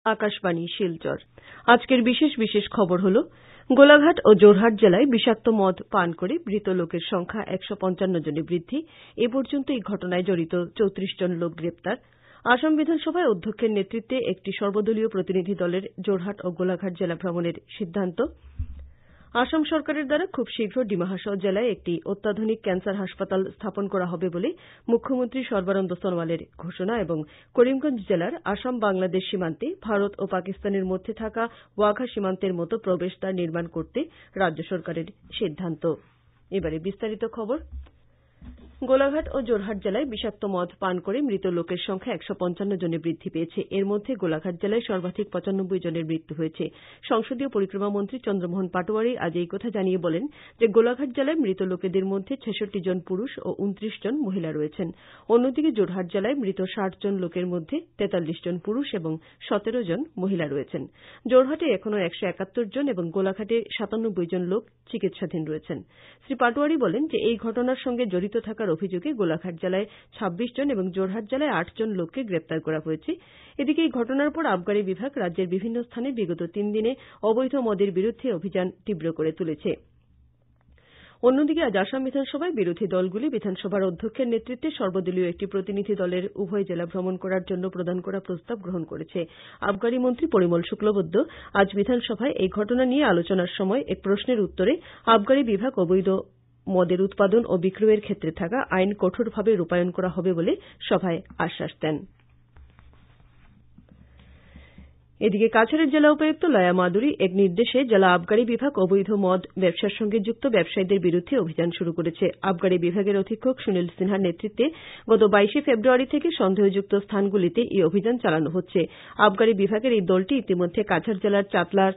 আকাশবাণী শিলচর আজকের বিশেষ খবর হল গোলাঘাট ও যোরহাট জেলায় বিষাক্ত মদ পান করে মৃত লোকের সংখ্যা ১৫৫ জনে বৃদ্ধি এ পর্যন্ত এই ঘটনায় জড়িত ৩৪ জন লোক গ্রেপ্তার আসাম বিধানসভায় অধ্যক্ষের নেতৃত্বে একটি সর্বদলীয় প্রতিনিধি দলের যোরহাট ও গোলাঘাট জেলা ভ্রমণের সিদ্ধান্ত আসাম সরকারের দ্বারা খুব শীঘ্র ডিমা হাসাও জেলায় একটি অত্যাধুনিক ক্যান্সার হাসপাতাল স্থাপন করা হবে বলে মুখ্যমন্ত্রী সর্বানন্দ সোনোয়ালের ঘোষণা এবং করিমগঞ্জ জেলার আসাম বাংলাদেশ সীমান্তে ভারত ও পাকিস্তানের মধ্যে থাকা ওয়াঘা সীমান্তের মতো প্রবেশদ্বার নির্মাণ করতে রাজ্য সরকারের সিদ্ধান্ত গোলাঘাট ও যোরহাট জেলায় বিষাক্ত মদ পান করে মৃত লোকের সংখ্যা ১৫৫ জনে বৃদ্ধি পেয়েছে এর মধ্যে গোলাঘাট জেলায় সর্বাধিক ৯৫ জনের মৃত্যু হয়েছে সংসদীয় পরিক্রমা মন্ত্রী চন্দ্রমোহন পাটোয়ারী আজ এই কথা জানিয়ে বলেন যে গোলাঘাট জেলায় মৃত লোকেদের মধ্যে ৬৬ জন পুরুষ ও ২৯ জন মহিলা রয়েছেন অন্যদিকে যোরহাট জেলায় মৃত ৬০ জন লোকের মধ্যে ৪৩ জন পুরুষ এবং ১৭ জন মহিলা রয়েছেন যোরহাটে এখনও ১৭১ জন এবং গোলাঘাটে ৯৭ জন লোক চিকিৎসাধীন রয়েছেন শ্রী পাটোয়ারী বলেন যে এই ঘটনার সঙ্গে জড়িত থাকার অভিযোগে গোলাঘাট জেলায় ২৬ জন এবং যোরহাট জেলায় ৮ জন লোককে গ্রেপ্তার করা হয়েছে এদিকে এই ঘটনার পর আবগারী বিভাগ রাজ্যের বিভিন্ন স্থানে বিগত ৩ দিনে অবৈধ মদের বিরুদ্ধে অভিযান তীব্র করে তুলেছে অন্যদিকে আজ আসাম বিধানসভায় বিরোধী দলগুলি বিধানসভার অধ্যক্ষের নেতৃত্বে সর্বদলীয় একটি প্রতিনিধি দলের উভয় জেলা ভ্রমণ করার জন্য প্রদান করা প্রস্তাব গ্রহণ করেছে আবগারী মন্ত্রী পরিমল শুক্লবৈদ্য আজ বিধানসভায় এই ঘটনা নিয়ে আলোচনার সময় এক প্রশ্নের উত্তরে আবগারী বিভাগ অবৈধ মদের উৎপাদন ও বিক্রয়ের ক্ষেত্রে থাকা আইন কঠোরভাবে রূপায়ণ করা হবে বলে সভায় আশ্বাস দেন এদিকে কাছাড়ের জেলা উপায়ুক্ত লয়া মাদুরী এক নির্দেশে জেলা আবগারী বিভাগ অবৈধ মদ ব্যবসার সঙ্গে যুক্ত ব্যবসায়ীদের বিরুদ্ধে অভিযান শুরু করেছে আবগারী বিভাগের অধীক্ষক সুনীল সিনহার নেতৃত্বে গত ২২ ফেব্রুয়ারী থেকে সন্দেহযুক্ত স্থানগুলিতে এই অভিযান চালানো হচ্ছে আবগারী বিভাগের এই দলটি ইতিমধ্যে কাছাড় জেলার চাতলার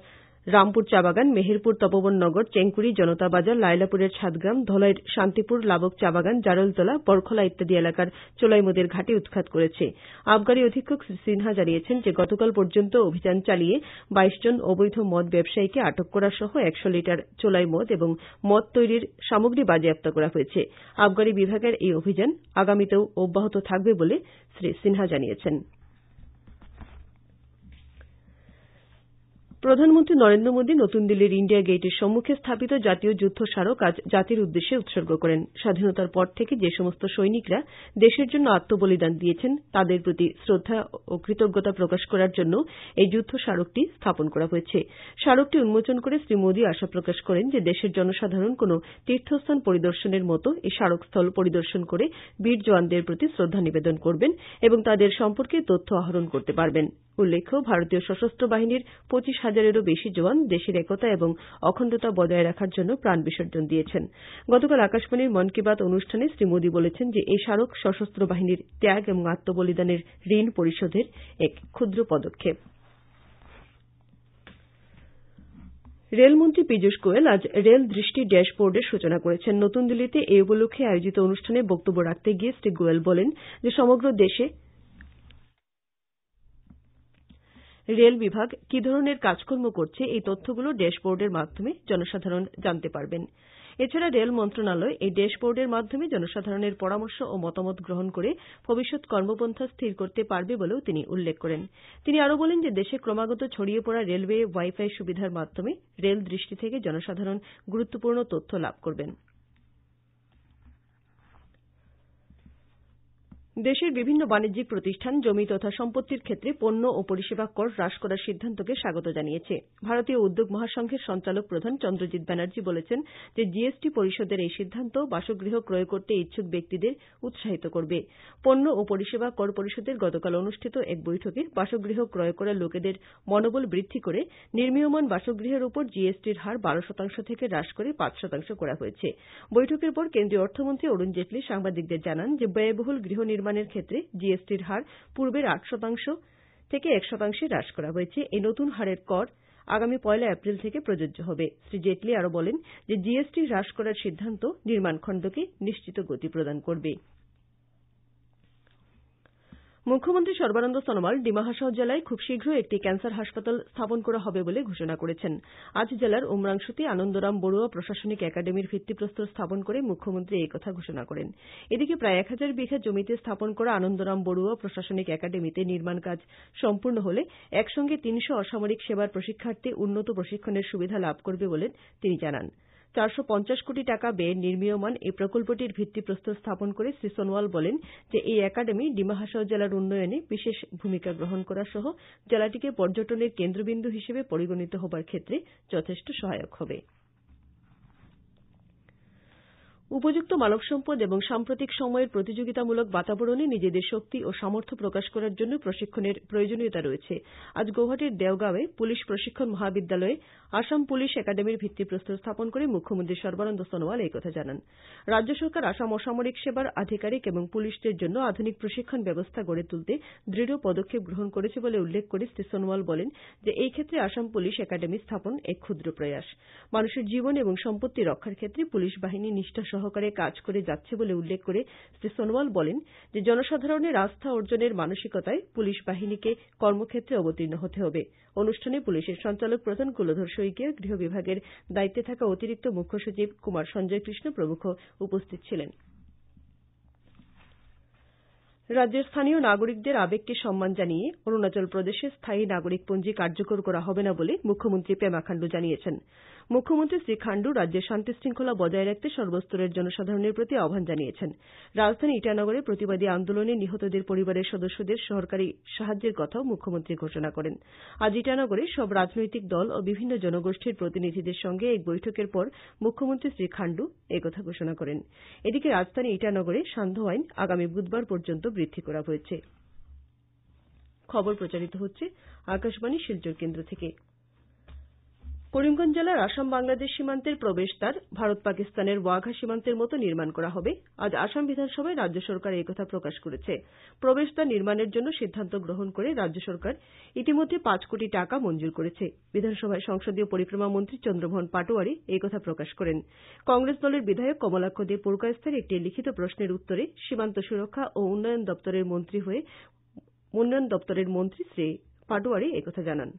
রামপুর চা বাগান মেহেরপুর তপোবন নগর চেংকুরি জনতা বাজার লায়লাপুরের ছাদগ্রাম ধলাইর শান্তিপুর লাবক চা বাগান জারলতলা বরখলা ইত্যাদি এলাকার চোলাই মদের ঘাটে উৎখাত করেছে আবগারী অধীক্ষক শ্রী সিনহা জানিয়েছেন যে গতকাল পর্যন্ত অভিযান চালিয়ে ২২ জন অবৈধ মদ ব্যবসায়ীকে আটক করা সহ ১০০ লিটার চোলাই মদ এবং মদ তৈরির সামগ্রী বাজেয়াপ্ত করা হয়েছে আবগারী বিভাগের এই অভিযান আগামীতেও অব্যাহত থাকবে বলে শ্রী সিনহা জানিয়েছেন প্রধানমন্ত্রী নরেন্দ্র মোদী নতুন দিল্লির ইন্ডিয়া গেটের সম্মুখে স্থাপিত জাতীয় যুদ্ধ স্মারক আজ জাতির উদ্দেশ্যে উৎসর্গ করেন স্বাধীনতার পর থেকে যে সমস্ত সৈনিকরা দেশের জন্য আত্মবলিদান দিয়েছেন তাদের প্রতি শ্রদ্ধা ও কৃতজ্ঞতা প্রকাশ করার জন্য এই যুদ্ধ স্মারকটি স্থাপন করা হয়েছে স্মারকটি উন্মোচন করে শ্রী মোদী আশা প্রকাশ করেন যে দেশের জনসাধারণ কোন তীর্থস্থান পরিদর্শনের মতো এই স্মারকস্থল পরিদর্শন করে বীর জওয়ানদের প্রতি শ্রদ্ধা নিবেদন করবেন এবং তাদের সম্পর্কে তথ্য আহরণ করতে পারবেন উল্লেখ্য ভারতীয় সশস্ত্র বাহিনীর ২৫,০০০-এরও বেশি জওয়ান দেশের একতা এবং অখণ্ডতা বজায় রাখার জন্য প্রাণ বিসর্জন দিয়েছেন গতকাল আকাশবাণীর মন কি বাত অনুষ্ঠানে শ্রী মোদী বলেছেন যে এই স্মারক সশস্ত্র বাহিনীর ত্যাগ এবং আত্মবলিদানের ঋণ পরিশোধের এক ক্ষুদ্র পদক্ষেপ রেলমন্ত্রী পীযূষ গোয়েল আজ রেল দৃষ্টি ড্যাশবোর্ডের সূচনা করেছেন নতুন দিল্লিতে এই উপলক্ষে আয়োজিত অনুষ্ঠানে বক্তব্য রাখতে গিয়ে শ্রী গোয়েল বলেন যে সমগ্র দেশে রেল বিভাগ কি ধরনের কাজকর্ম করছে এই তথ্যগুলো ড্যাশবোর্ডের মাধ্যমে জনসাধারণ জানতে পারবেন এছাড়া রেল মন্ত্রণালয় এই ড্যাশবোর্ডের মাধ্যমে জনসাধারণের পরামর্শ ও মতামত গ্রহণ করে ভবিষ্যৎ কর্মপন্থা স্থির করতে পারবে বলেও তিনি উল্লেখ করেন তিনি আরও বলেন যে দেশে ক্রমাগত ছড়িয়ে পড়া রেলওয়ে ওয়াইফাই সুবিধার মাধ্যমে রেল দৃষ্টি থেকে জনসাধারণ গুরুত্বপূর্ণ তথ্য লাভ করবেন দেশের বিভিন্ন বাণিজ্যিক প্রতিষ্ঠান জমি তথা সম্পত্তির ক্ষেত্রে পণ্য ও পরিষেবা কর হ্রাস করার সিদ্ধান্তকে স্বাগত জানিয়েছে ভারতীয় উদ্যোগ মহাসংঘের সঞ্চালক প্রধান চন্দ্রজিৎ ব্যানার্জী বলেছেন যে জিএসটি পরিষদের এই সিদ্ধান্ত বাসগৃহ ক্রয় করতে ইচ্ছুক ব্যক্তিদের উৎসাহিত করবে পণ্য ও পরিষেবা কর পরিষদের গতকাল অনুষ্ঠিত এক বৈঠকে বাসগৃহ ক্রয় করা লোকেদের মনোবল বৃদ্ধি করে নির্মীয়মান বাসগৃহের উপর জিএসটির হার ১২% থেকে হ্রাস করে ৫% করা হয়েছে বৈঠকের পর কেন্দ্রীয় অর্থমন্ত্রী অরুণ জেটলি সাংবাদিকদের জানান যে ব্যয়বহুল গৃহ নির্মাণের ক্ষেত্রে জিএসটির হার পূর্বের ৮% থেকে ১% হ্রাস করা হয়েছে এই নতুন হারের কর আগামী ১ এপ্রিল থেকে প্রযোজ্য হবে শ্রী জেটলি আরও বলেন যে জিএসটি হ্রাস করার সিদ্ধান্ত নির্মাণ খণ্ডকে নিশ্চিত গতি প্রদান করবে মুখ্যমন্ত্রী সর্বানন্দ সনোয়াল ডিমা হাসাও জেলায় খুব শীঘ্রই একটি ক্যান্সার হাসপাতাল স্থাপন করা হবে বলে ঘোষণা করেছেন। আজ জেলার উমরাংশুতে আনন্দরাম বড়ুয়া প্রশাসনিক একাডেমির ভিত্তিপ্রস্তর স্থাপন করে মুখ্যমন্ত্রী এই কথা ঘোষণা করেন। এদিকে প্রায় 1000 বিঘা জমিতে স্থাপন করা আনন্দরাম বড়ুয়া প্রশাসনিক একাডেমিতে নির্মাণ কাজ সম্পূর্ণ হলে একসঙ্গে 300 অসামরিক সেবার প্রশিক্ষার্থী উন্নত প্রশিক্ষণের সুবিধা লাভ করবে বলে তিনি জানান। 450 কোটি টাকা ব্যয়ে নির্মীয়মান এই প্রকল্পটির ভিত্তিপ্রস্তর স্থাপন করে শ্রী সোনোয়াল বলেন যে এই একাডেমি ডিমা হাসাও জেলার উন্নয়নে বিশেষ ভূমিকা গ্রহণ করা সহ জেলাটিকে পর্যটনের কেন্দ্রবিন্দু হিসেবে পরিগণিত হবার ক্ষেত্রে যথেষ্ট সহায়ক হবে। উপযুক্ত মানব সম্পদ এবং সাম্প্রতিক সময়ের প্রতিযোগিতামূলক বাতাবরণে নিজেদের শক্তি ও সামর্থ্য প্রকাশ করার জন্য প্রশিক্ষণের প্রয়োজনীয়তা রয়েছে। আজ গৌহাটির দেওগাঁওয়ে পুলিশ প্রশিক্ষণ মহাবিদ্যালয়ে আসাম পুলিশ একাডেমির ভিত্তিপ্রস্তর স্থাপন করে মুখ্যমন্ত্রী সর্বানন্দ সনোয়াল এই কথা জানান। রাজ্য সরকার আসাম অসামরিক সেবার আধিকারিক এবং পুলিশদের জন্য আধুনিক প্রশিক্ষণ ব্যবস্থা গড়ে তুলতে দৃঢ় পদক্ষেপ গ্রহণ করেছে বলে উল্লেখ করে শ্রী সোনোয়াল বলেন যে এই ক্ষেত্রে আসাম পুলিশ একাডেমি স্থাপন এক ক্ষুদ্র প্রয়াস। মানুষের জীবন এবং সম্পত্তি রক্ষার ক্ষেত্রে পুলিশ বাহিনী নিষ্ঠা সহকারে কাজ করে যাচ্ছে বলে উল্লেখ করে শ্রী সোনোয়াল বলেন যে জনসাধারণের আস্থা অর্জনের মানসিকতায় পুলিশ বাহিনীকে কর্মক্ষেত্রে অবতীর্ণ হতে হবে। অনুষ্ঠানে পুলিশের সঞ্চালক প্রধান কুলধর শইকীয়া, গৃহ বিভাগের দায়িত্বে থাকা অতিরিক্ত মুখ্য সচিব কুমার সঞ্জয় কৃষ্ণ প্রমুখ উপস্থিত ছিলেন। রাজ্যের স্থানীয় নাগরিকদের আবেগকে সম্মান জানিয়ে অরুণাচল প্রদেশে স্থায়ী নাগরিকপঞ্জী কার্যকর করা হবে না বলে মুখ্যমন্ত্রী পেমা খান্ডু জানিয়েছেন। মুখ্যমন্ত্রী শ্রী খান্ডু রাজ্যের শান্তি শৃঙ্খলা বজায় রাখতে সর্বস্তরের জনসাধারণের প্রতি আহ্বান জানিয়েছেন। রাজধানী ইটানগরে প্রতিবাদী আন্দোলনে নিহতদের পরিবারের সদস্যদের সরকারি সাহায্যের কথাও মুখ্যমন্ত্রী ঘোষণা করেন। আজ ইটানগরে সব রাজনৈতিক দল ও বিভিন্ন জনগোষ্ঠীর প্রতিনিধিদের সঙ্গে এক বৈঠকের পর মুখ্যমন্ত্রী শ্রী খান্ডু একথা ঘোষণা করেন। এদিকে রাজধানী ইটানগরে সান্ধ্য আইন আগামী বুধবার পর্যন্ত বৃদ্ধি করা হয়েছে। খবর প্রচারিত হচ্ছে আকাশবাণী শিলচর কেন্দ্র থেকে। করিমগঞ্জ জেলার আসাম বাংলাদেশ সীমান্তের প্রবেশদ্বার ভারত পাকিস্তানের ওয়াঘা সীমান্তের মতো নির্মাণ করা হবে। আজ আসাম বিধানসভায় রাজ্য সরকার এই কথা প্রকাশ করেছে। প্রবেশদ্বার নির্মাণের জন্য সিদ্ধান্ত গ্রহণ করে রাজ্য সরকার ইতিমধ্যে 5 কোটি টাকা মঞ্জুর করেছে। বিধানসভায় সংসদীয় পরিক্রমা মন্ত্রী চন্দ্রমোহন পাটোয়ারি এই কথা প্রকাশ করেন। কংগ্রেস দলের বিধায়ক কমলাক্ষ দে পুরকায়স্থের একটি লিখিত প্রশ্নের উত্তরে সীমান্ত সুরক্ষা ও উন্নয়ন দপ্তরের মন্ত্রী শ্রী পাটোয়ারি এই কথা জানান।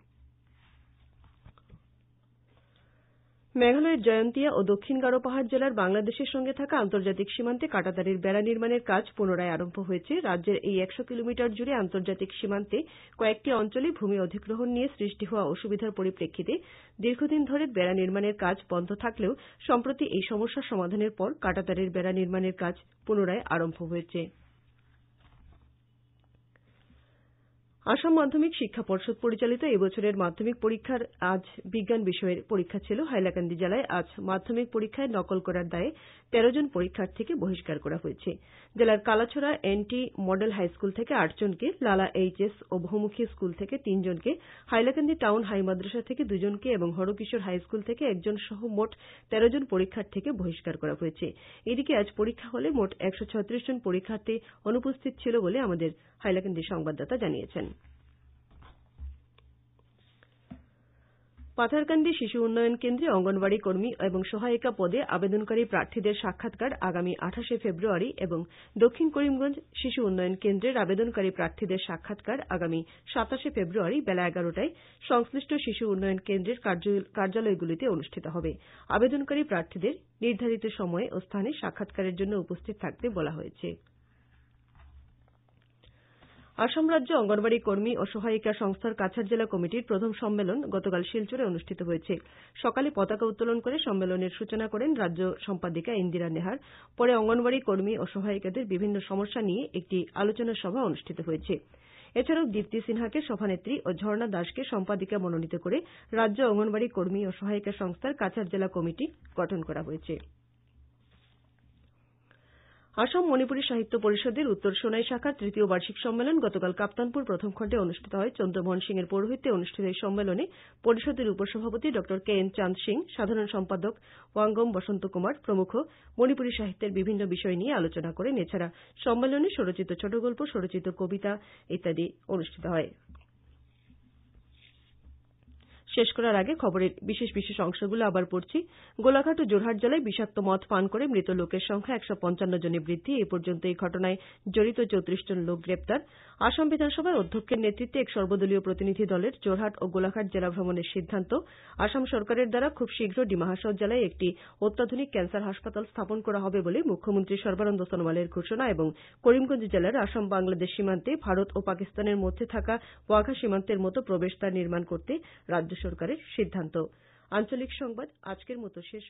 মেঘালয়ের জয়ন্তিয়া ও দক্ষিণ গারো পাহাড় জেলার বাংলাদেশের সঙ্গে থাকা আন্তর্জাতিক সীমান্তে কাঁটাতারের বেড়া নির্মাণের কাজ পুনরায় আরম্ভ হয়েছে। রাজ্যের এই 100 কিলোমিটার জুড়ে আন্তর্জাতিক সীমান্তে কয়েকটি অঞ্চলে ভূমি অধিগ্রহণ নিয়ে সৃষ্টি হওয়া অসুবিধার পরিপ্রেক্ষিতে দীর্ঘদিন ধরে বেড়া নির্মাণের কাজ বন্ধ থাকলেও সম্প্রতি এই সমস্যা সমাধানের পর কাঁটাতারের বেড়া নির্মাণের কাজ পুনরায় আরম্ভ হয়েছে। আসাম মাধ্যমিক শিক্ষা পর্ষদ পরিচালিত এবছরের মাধ্যমিক পরীক্ষার আজ বিজ্ঞান বিষয়ের পরীক্ষা ছিল। হাইলাকান্দি জেলায় আজ মাধ্যমিক পরীক্ষায় নকল করার দায়ে 13 জন পরীক্ষার্থীকে বহিষ্কার করা হয়েছে। জেলার কালাছড়া এনটি মডেল হাইস্কুল থেকে 8 জনকে, লালা এইচএস ও বহুমুখী স্কুল থেকে 3 জনকে, হাইলাকান্দি টাউন হাই মাদ্রাসা থেকে 2 জনকে এবং হরকিশোর হাইস্কুল থেকে 1 জন সহ মোট 13 জন পরীক্ষার্থীকে বহিষ্কার করা হয়েছে। এদিকে আজ পরীক্ষা হলে মোট 136 জন পরীক্ষার্থী অনুপস্থিত ছিল বলে আমাদের হাইলাকান্দি সংবাদদাতা জানিয়েছেন। পাথারকান্দি শিশু উন্নয়ন কেন্দ্রে অঙ্গনওয়াড়ি কর্মী এবং সহায়িকা পদে আবেদনকারী প্রার্থীদের সাক্ষাৎকার আগামী 28শে ফেব্রুয়ারি এবং দক্ষিণ করিমগঞ্জ শিশু উন্নয়ন কেন্দ্রের আবেদনকারী প্রার্থীদের সাক্ষাৎকার আগামী 27শে ফেব্রুয়ারি বেলা 11টায় সংশ্লিষ্ট শিশু উন্নয়ন কেন্দ্রের কার্যালয়গুলিতে অনুষ্ঠিত হবে। আবেদনকারী প্রার্থীদের নির্ধারিত সময়ে ও স্থানে সাক্ষাৎকারের জন্য উপস্থিত থাকতে বলা হয়েছে। আসাম রাজ্য অঙ্গনওয়াড়ি কর্মী ও সহায়িকা সংস্থার কাছাড় জেলা কমিটির প্রথম সম্মেলন গতকাল শিলচরে অনুষ্ঠিত হয়েছে। সকালে পতাকা উত্তোলন করে সম্মেলনের সূচনা করেন রাজ্য সম্পাদিকা ইন্দিরা নেহার। পরে অঙ্গনওয়াড়ি কর্মী ও সহায়িকাদের বিভিন্ন সমস্যা নিয়ে একটি আলোচনা সভা অনুষ্ঠিত হয়েছে। এছাড়াও দীপ্তি সিনহাকে সভানেত্রী ও ঝর্ণা দাসকে সম্পাদিকা মনোনীত করে রাজ্য অঙ্গনওয়াড়ি কর্মী ও সহায়িকা সংস্থার কাছাড় জেলা কমিটি গঠন করা হয়েছে। আসাম মণিপুরী সাহিত্য পরিষদের উত্তর সোনাই শাখার ৩য় বার্ষিক সম্মেলন গতকাল কাপ্তানপুর প্রথম খণ্ডে অনুষ্ঠিত হয়। চন্দ্রমোহন সিং এর পৌরোহিত্যে অনুষ্ঠিত এই সম্মেলনে পরিষদের উপসভাপতি ড কে এন চাঁদ সিং, সাধারণ সম্পাদক ওয়াঙ্গম বসন্ত কুমার প্রমুখ মণিপুরী সাহিত্যের বিভিন্ন বিষয় নিয়ে আলোচনা করেন। এছাড়া সম্মেলনে স্বরচিত ছোটগল্প, স্বরচিত কবিতা ইত্যাদি অনুষ্ঠিত হয়। শেষ করার আগে খবরের বিশেষ অংশগুলো আবার পড়ছি। গোলাঘাট ও যোরহাট জেলায় বিষাক্ত মদ পান করে মৃত লোকের সংখ্যা ১৫৫ জনে বৃদ্ধি। এ পর্যন্ত এই ঘটনায় জড়িত ৩৪ জন লোক গ্রেপ্তার। আসাম বিধানসভায় অধ্যক্ষের নেতৃত্বে এক সর্বদলীয় প্রতিনিধি দলের যোরহাট ও গোলাঘাট জেলা ভ্রমণের সিদ্ধান্ত। আসাম সরকারের দ্বারা খুব শীঘ্র ডিমা হাসাও জেলায় একটি অত্যাধুনিক ক্যান্সার হাসপাতাল স্থাপন করা হবে বলে মুখ্যমন্ত্রী সর্বানন্দ সোনোয়ালের ঘোষণা এবং করিমগঞ্জ জেলার আসাম বাংলাদেশ সীমান্তে ভারত ও পাকিস্তানের মধ্যে থাকা ওয়াঘা সীমান্তের মতো প্রবেশদ্বার নির্মাণ করতে রাজ্য সরকারের সিদ্ধান্ত। আঞ্চলিক সংবাদ আজকের মতো শেষ।